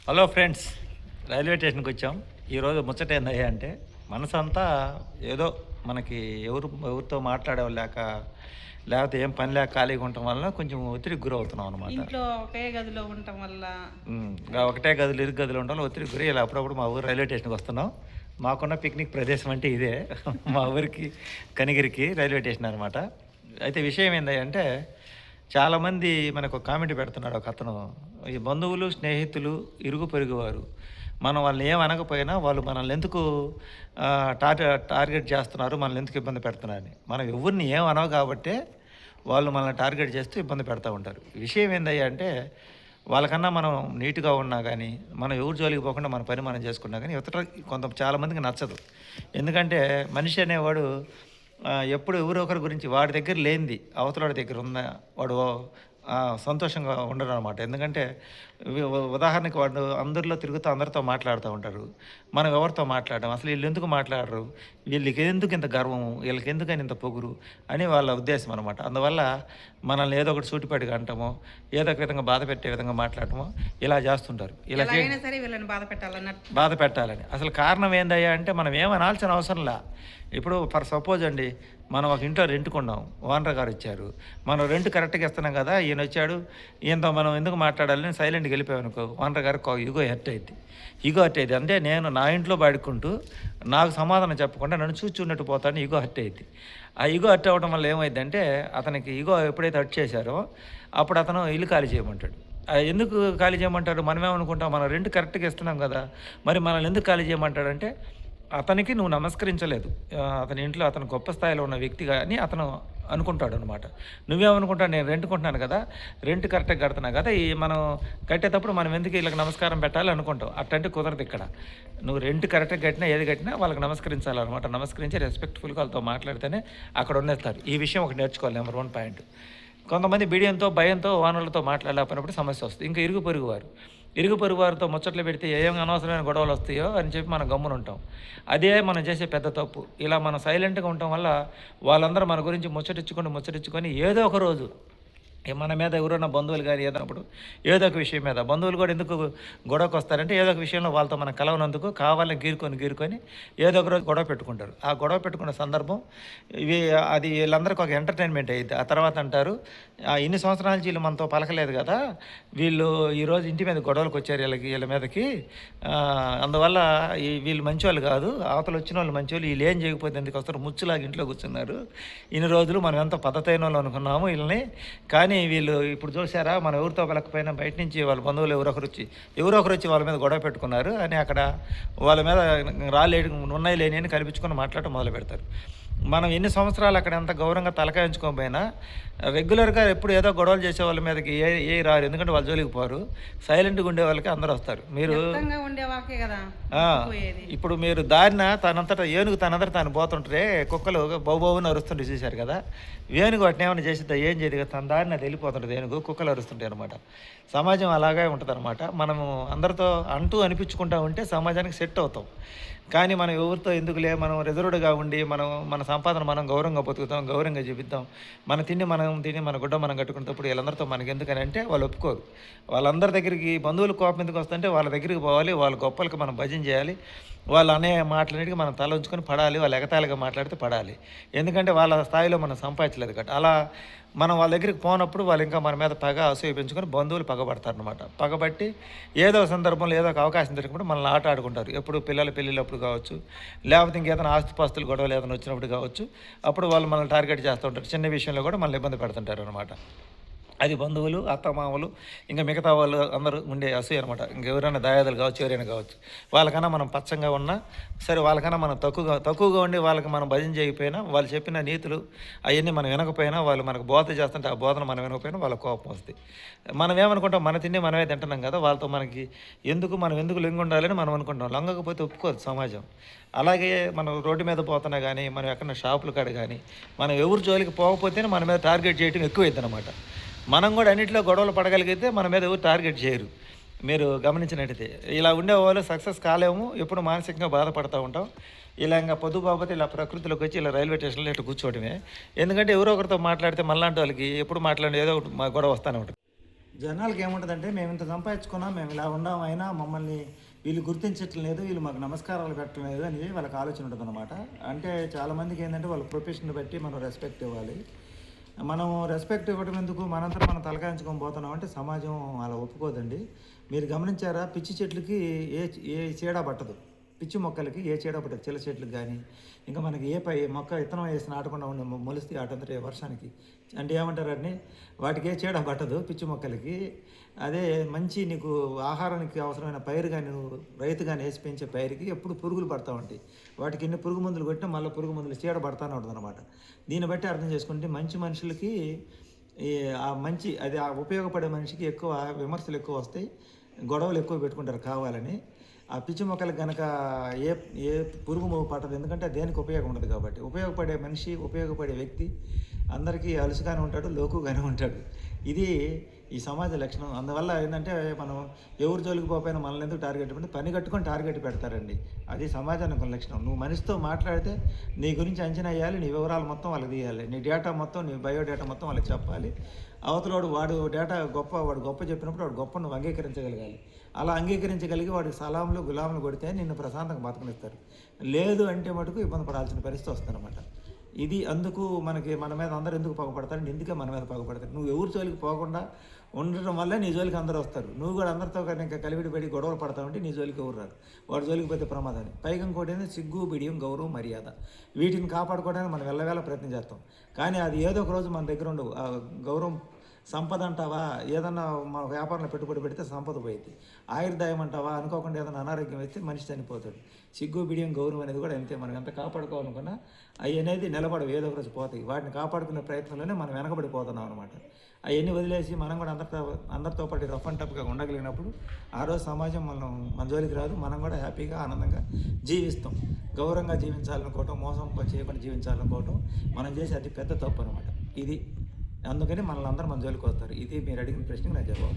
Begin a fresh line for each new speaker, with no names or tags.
Hello friends, railway స్టేషన్కి వచ్చాం. ఈరోజు ముచ్చట ఏందయ్యా అంటే మనసంతా ఏదో మనకి ఎవరితో మాట్లాడేవాళ్ళు లేకపోతే ఏం పని లేక ఖాళీగా ఉండటం వల్ల కొంచెం ఒత్తిడికి గురవుతున్నాం అనమాట.
ఇంట్లో ఒకే గదిలో ఉండటం వల్ల
ఇంకా ఒకటే గదులు ఇరుగు గదులు ఉండడం ఒత్తిడికి గురి ఇలా అప్పుడప్పుడు మా ఊరు రైల్వే స్టేషన్కి వస్తున్నాం. మాకున్న పిక్నిక్ ప్రదేశం అంటే ఇదే. మా ఊరికి కనిగిరికి రైల్వే స్టేషన్ అనమాట. అయితే విషయం ఏంటంటే చాలామంది మనకు కామెంట్ పెడుతున్నాడు ఒక అతను. ఈ బంధువులు, స్నేహితులు, ఇరుగు పొరుగు వారు మనం వాళ్ళని ఏం అనకపోయినా వాళ్ళు మనల్ని ఎందుకు టార్గెట్ చేస్తున్నారు, మనల్ని ఎందుకు ఇబ్బంది పెడుతున్నారని. మనం ఎవరిని ఏం అనవు కాబట్టే వాళ్ళు మనల్ని టార్గెట్ చేస్తూ ఇబ్బంది పెడతా ఉంటారు. విషయం ఏందయ్యా అంటే వాళ్ళకన్నా మనం నీట్గా ఉన్నా కానీ, మనం ఎవరి జోలికి పోకుండా మన పని మనం చేసుకున్నా కానీ చాలామందికి నచ్చదు. ఎందుకంటే మనిషి అనేవాడు ఎప్పుడు ఎవరో ఒకరి గురించి వాడి దగ్గర లేనిది అవతల దగ్గర ఉన్న వాడు సంతోషంగా ఉండరు అనమాట. ఎందుకంటే ఉదాహరణకి వాడు అందరిలో తిరుగుతూ అందరితో మాట్లాడుతూ ఉంటారు. మనం ఎవరితో మాట్లాడడం, అసలు వీళ్ళు ఎందుకు మాట్లాడరు, వీళ్ళకి ఎందుకు ఇంత గర్వము, వీళ్ళకి ఎందుకని ఇంత పొగురు అని వాళ్ళ ఉద్దేశం అనమాట. అందువల్ల మనల్ని ఏదో ఒకటి సూటిపాటిగా అంటామో, ఏదో ఒక విధంగా బాధ పెట్టే విధంగా మాట్లాడటమో ఇలా చేస్తుంటారు. ఇలా
సరే వీళ్ళని
బాధ పెట్టాలని అసలు కారణం ఏందయ్యా అంటే మనం ఏమనాల్సిన అవసరంలా. ఇప్పుడు ఫర్ సపోజ్ అండి, మనం ఒక ఇంట్లో రెంట్కున్నాం, ఓనర్ గారు వచ్చారు, మనం రెంట్ కరెక్ట్గా ఇస్తున్నాం కదా, ఈయన వచ్చాడు, ఈయనతో మనం ఎందుకు మాట్లాడాలని సైలెంట్గా వెళ్ళిపోయానుకో, ఓనర్ గారికి ఈగో హర్ట్ అయింది. అంటే నేను నా ఇంట్లో బాడుకుంటూ నాకు సమాధానం చెప్పకుండా నన్ను చూచున్నట్టు పోతాను, ఈగో హర్ట్ అయింది. ఆ ఈగో హర్ట్ అవ్వడం వల్ల ఏమైందంటే అతనికి ఈగో ఎప్పుడైతే హర్ట్ చేశారో అప్పుడు అతను ఇల్లు ఖాళీ చేయమంటాడు. ఎందుకు ఖాళీ చేయమంటాడు, మనమేమనుకుంటాం మనం రెంట్ కరెక్ట్గా ఇస్తున్నాం కదా, మరి మనల్ని ఎందుకు ఖాళీ చేయమంటాడంటే అతనికి నువ్వు నమస్కరించలేదు, అతని ఇంట్లో అతను గొప్ప స్థాయిలో ఉన్న వ్యక్తిగా అని అతను అనుకుంటాడు అనమాట. నువ్వేమనుకుంటావు, నేను రెంట్ కొంటున్నాను కదా, రెంట్ కరెక్ట్గా కడుతున్నా కదా, ఈ మనం కట్టేటప్పుడు మనం ఎందుకు వీళ్ళకి నమస్కారం పెట్టాలి అనుకుంటావు. అట్టంటే కుదరదు. ఇక్కడ నువ్వు రెంట్ కరెక్ట్గా కట్టినా ఏది కట్టినా వాళ్ళకి నమస్కరించాలన్నమాట. నమస్కరించి రెస్పెక్ట్ఫుల్గా వాళ్ళతో మాట్లాడితేనే అక్కడ ఉండేస్తారు. ఈ విషయం ఒకటి నేర్చుకోవాలి. Number 1 point. కొంతమంది బిడియంతో భయంతో ఓనర్లతో మాట్లాడలేకపోయినప్పుడు సమస్య వస్తుంది. ఇంకా ఇరుగు పొరుగు వారితో ముచ్చట్లు పెడితే ఏం అనవసరమైన గొడవలు వస్తాయో అని చెప్పి మనం గమ్మున ఉంటాం. అదే మనం చేసే పెద్ద తప్పు. ఇలా మనం సైలెంట్గా ఉండటం వల్ల వాళ్ళందరూ మన గురించి ముచ్చటించుకొని ఏదో ఒక రోజు మన మీద ఎవరైనా బంధువులు కానీ ఏదన్నప్పుడు ఏదో ఒక విషయం మీద బంధువులు కూడా ఎందుకు గొడవకు వస్తారంటే ఏదో ఒక విషయంలో వాళ్ళతో మనం కలవనందుకు కావాలని గీరుకొని ఏదో ఒక రోజు గొడవ పెట్టుకుంటారు. ఆ గొడవ పెట్టుకున్న సందర్భం అది వీళ్ళందరికీ ఒక ఎంటర్టైన్మెంట్ అయ్యింది. ఆ తర్వాత అంటారు, ఇన్ని సంవత్సరాల నుంచి వీళ్ళు మనతో పలకలేదు కదా, వీళ్ళు ఈరోజు ఇంటి మీద గొడవలకు వచ్చారు వీళ్ళ మీదకి, అందువల్ల వీళ్ళు మంచివాళ్ళు కాదు, అవతల వచ్చిన వాళ్ళు మంచివాళ్ళు, వీళ్ళు ఏం చేయకపోతే ఎందుకు వస్తారు, ముచ్చులాగా ఇంట్లో కూర్చున్నారు, ఇన్ని రోజులు మనం ఎంత పద్ధతైన వాళ్ళు అనుకున్నాము వీళ్ళని, కానీ వీళ్ళు ఇప్పుడు చూసారా మనం ఎవరితో వెళ్ళకపోయినా బయట నుంచి వాళ్ళ బంధువులు ఎవరో ఒకరు వచ్చి వాళ్ళ మీద గొడవ పెట్టుకున్నారు అని అక్కడ వాళ్ళ మీద ఉన్నాయి లేని అని కల్పించుకొని మాట్లాడటం మొదలు పెడతారు. మనం ఎన్ని సంవత్సరాలు అక్కడ ఎంత గౌరవంగా తలకాయించుకోకపోయినా రెగ్యులర్గా ఎప్పుడు ఏదో గొడవలు చేసే వాళ్ళ మీదకి ఏ రారు. ఎందుకంటే వాళ్ళు జోలికి పోరు. సైలెంట్గా ఉండే వాళ్ళకి అందరూ వస్తారు. మీరు ఇప్పుడు మీరు దారిన ఏనుగు తనంతట తాను పోతుంటే కుక్కలు బౌబౌని అరుస్తుంటే చూశారు కదా, ఏనుగు వాటిని ఏమైనా చేసిద్దా, ఏం చేయదు కదా, తన దారిని అది వెళ్ళిపోతుంటుంది ఏనుగు, కుక్కలు అరుస్తుంటాయి అనమాట. సమాజం అలాగే ఉంటుంది అనమాట. మనము అందరితో అనిపించుకుంటా ఉంటే సమాజానికి సెట్ అవుతాం. కానీ మనం ఎవరితో ఎందుకులే, మనం రిజర్వ్డ్గా ఉండి మన సంపాదన మనం గౌరవంగా బతుకుతాం, గౌరవంగా జీవిద్దాం, మన తిని మన గుడ్డ మనం కట్టుకునేటప్పుడు వీళ్ళందరితో మనకి ఎందుకని అంటే వాళ్ళు ఒప్పుకోరు. వాళ్ళందరి దగ్గరికి బంధువులు కోపం ఎందుకు వస్తుంటే వాళ్ళ దగ్గరికి పోవాలి, వాళ్ళ గొప్పలకి మనం భజన చేయాలి, వాళ్ళు అనే మాటలన్నిటికీ మనం తల ఉంచుకొని పడాలి, వాళ్ళు ఎగతాళిగా మాట్లాడితే పడాలి. ఎందుకంటే వాళ్ళ స్థాయిలో మనం సంపాదించలేదు కాబట్టి. అలా మనం వాళ్ళ దగ్గరికి పోనప్పుడు వాళ్ళు ఇంకా మన మీద అసూయ పెంచుకొని బంధువులు పగబడతారనమాట. పగబట్టి ఏదో సందర్భంలో ఏదో ఒక అవకాశం దొరికినప్పుడు మనల్ని ఆట ఆడుకుంటారు. ఎప్పుడు పిల్లల పెళ్ళిళ్ళప్పుడు కావచ్చు, లేకపోతే ఇంకేదైనా ఆస్తుపాస్తులు గొడవలు ఏదైనా వచ్చినప్పుడు కావచ్చు, అప్పుడు వాళ్ళు మనల్ని టార్గెట్ చేస్తూ ఉంటారు. చిన్న విషయంలో కూడా మనల్ని ఇబ్బంది పెడుతుంటారు అనమాట. అది బంధువులు, అత్తమామలు, ఇంకా మిగతా వాళ్ళు అందరూ ఉండే అసూయ అనమాట. ఇంకెవరైనా దాయాదులు కావచ్చు, ఎవరైనా కావచ్చు, వాళ్ళకన్నా మనం పచ్చంగా ఉన్నా సరే, వాళ్ళకన్నా మనం తక్కువగా ఉండి వాళ్ళకి మనం భజన చేయకపోయినా, వాళ్ళు చెప్పిన నీతులు అవన్నీ మనం వినకపోయినా, వాళ్ళు మనకు బోధ చేస్తుంటే ఆ బోధన మనం వినకపోయినా వాళ్ళ కోపం వస్తుంది. మనం ఏమనుకుంటాం, మన తిండి మనమే తింటున్నాం కదా, వాళ్ళతో మనం ఎందుకు లొంగి ఉండాలని మనం అనుకుంటాం. లొంగకపోతే ఒప్పుకోదు సమాజం. అలాగే మనం రోడ్డు మీద పోతున్నా కానీ, మనం ఎక్కడన్నా షాపుల కాడ కానీ, మనం ఎవరు జోలికి పోకపోతేనే మన మీద టార్గెట్ చేయడం ఎక్కువైంది అనమాట. మనం కూడా అన్నింటిలో గొడవలు పడగలిగితే మన మీద ఎవరు టార్గెట్ చేయరు. మీరు గమనించినట్టయితే ఇలా ఉండేవాళ్ళు సక్సెస్ కాలేము, ఎప్పుడు మానసికంగా బాధపడుతూ ఉంటాం. ఇలా ఇంకా పొద్దుబాబోతే ఇలా ప్రకృతిలోకి వచ్చి ఇలా రైల్వే స్టేషన్లో ఇట్లా కూర్చోవడమే. ఎందుకంటే ఎవరో ఒకరితో మాట్లాడితే మనలాంటి వాళ్ళకి ఎప్పుడు ఏదో ఒకటి గొడవ వస్తూనే ఉంటుంది. జనాలకి ఏముంటుందంటే మేము ఇంత సంపాదించుకున్నాం, మేము ఇలా ఉన్నాం, అయినా మమ్మల్ని వీళ్ళు గుర్తించట్లేదు లేదు, వీళ్ళు మాకు నమస్కారాలు పెట్టడం లేదు అని వాళ్ళకి ఆలోచన ఉంటుంది అనమాట. అంటే చాలామందికి ఏంటంటే వాళ్ళ ప్రొఫెషన్ బట్టి మనం రెస్పెక్ట్ ఇవ్వాలి. మనం రెస్పెక్ట్ ఇవ్వడం ఎందుకు, మనంతా మనం తలకాయించుకొని పోతున్నాం అంటే సమాజం అలా ఒప్పుకోదండి. మీరు గమనించారా, పిచ్చి చెట్లకి ఏ ఏ చీడ పట్టదు, పిచ్చి మొక్కలకి ఏ చీడ పట్టదు, చిల్ల చెట్లకు కానీ ఇంకా మనకి ఏ మొక్క విత్తనం వేసి నాటకుండా ఉండే మొలిస్తే అటంతటే వర్షానికి అంటే ఏమంటారు అని వాటికి ఏ చీడ పట్టదు పిచ్చి మొక్కలకి. అదే మంచి నీకు ఆహారానికి అవసరమైన పైరు కానీ నువ్వు రైతు కానీ వేసి పెంచే పైరుకి ఎప్పుడు పురుగులు పడతా ఉంటాయి. వాటికి ఎన్ని పురుగు మందులు కొట్టినా మళ్ళీ పురుగు మందులు చీడ పడతానే ఉంటుంది అనమాట. దీన్ని బట్టి అర్థం చేసుకుంటే మంచి మనుషులకి ఆ మంచి అది ఆ ఉపయోగపడే మనిషికి ఎక్కువ విమర్శలు ఎక్కువ వస్తాయి, గొడవలు ఎక్కువ పెట్టుకుంటారు కావాలని. ఆ పిచ్చి మొక్కలకు కనుక ఏ ఏ పురుగు పట్టదు, ఎందుకంటే దేనికి ఉపయోగం ఉండదు కాబట్టి. ఉపయోగపడే మనిషి, ఉపయోగపడే వ్యక్తి అందరికీ అలుసుగానే ఉంటాడు, లోకుగానే ఉంటాడు. ఇది ఈ సమాజ లక్షణం. అందువల్ల ఏంటంటే మనం ఎవరు జోలికి పోయినా మనల్ని ఎందుకు టార్గెట్ పెట్టి పని కట్టుకొని టార్గెట్ పెడతారండి. అది సమాజానికి ఒక లక్షణం. నువ్వు మనిషితో మాట్లాడితే నీ గురించి అంచనా వేయాలి, నీ వివరాలు మొత్తం వాళ్ళకి తీయాలి, నీ డేటా మొత్తం, నీ బయోడేటా మొత్తం వాళ్ళకి చెప్పాలి. అవతలోడు వాడు డేటా వాడు గొప్ప చెప్పినప్పుడు వాడు గొప్ప నువ్వు అంగీకరించగలగాలి. అలా అంగీకరించగలిగి వాడికి సలాంలు గులాములు కొడితే నిన్ను ప్రశాంతంగా బతకనిస్తారు. లేదు అంటే మటుకు ఇబ్బంది పడాల్సిన పరిస్థితి వస్తుందన్నమాట. ఇది అందుకు మన మీద అందరూ ఎందుకు పగపడతారు, ఎందుకే మన మీద పగపడతారు. నువ్వు ఎవరి జోలికి పోకుండా ఉండటం వల్ల నీ జోలికి అందరూ వస్తారు. నువ్వు కూడా అందరితో ఇంకా కలివిడి పడి గొడవలు పడతా ఉంటే నీ జోలికి ఎవరు రారు. వాడి జోలికి పోతే ప్రమాదాన్ని. పైగా ఇంకోటి ఏంటంటే సిగ్గు, బిడియం, గౌరవం, మర్యాద, వీటిని కాపాడుకోవడానికి మనం వెళ్ళవేళ ప్రయత్నం చేస్తాం. కానీ అది ఏదో ఒక రోజు మన దగ్గర ఉండవు. ఆ గౌరవం సంపద అంటావా, ఏదన్నా మన వ్యాపారంలో పెట్టుబడి పెడితే సంపద పోయింది. ఆయుర్దాయం అంటావా, అనుకోకుండా ఏదైనా అనారోగ్యం అయితే మనిషి చనిపోతాడు. సిగ్గు, బిడియం, గౌరవం అనేది కూడా అంతే. మనం ఎంత కాపాడుకోవాలనుకున్నా అవి అనేది నిలబడవు, ఏదో ఒక రోజు పోతాయి. వాటిని కాపాడుకునే ప్రయత్నంలోనే మనం వెనకబడిపోతున్నాం అనమాట. అవన్నీ వదిలేసి మనం కూడా అందరితో పాటు రఫ్ అండ్ టఫ్గా ఉండగలిగినప్పుడు ఆ రోజు సమాజం మన జోలికి రాదు. మనం కూడా హ్యాపీగా ఆనందంగా జీవిస్తాం. గౌరవంగా జీవించాలనుకోవటం, మోసం చేయకుండా జీవించాలనుకోవటం మనం చేసే అతి పెద్ద తప్పు అనమాట ఇది. అందుకని మనల్ని అందరూ మన జోలికి వస్తారు. ఇది మీరు అడిగిన ప్రశ్నకు నా జవాబు.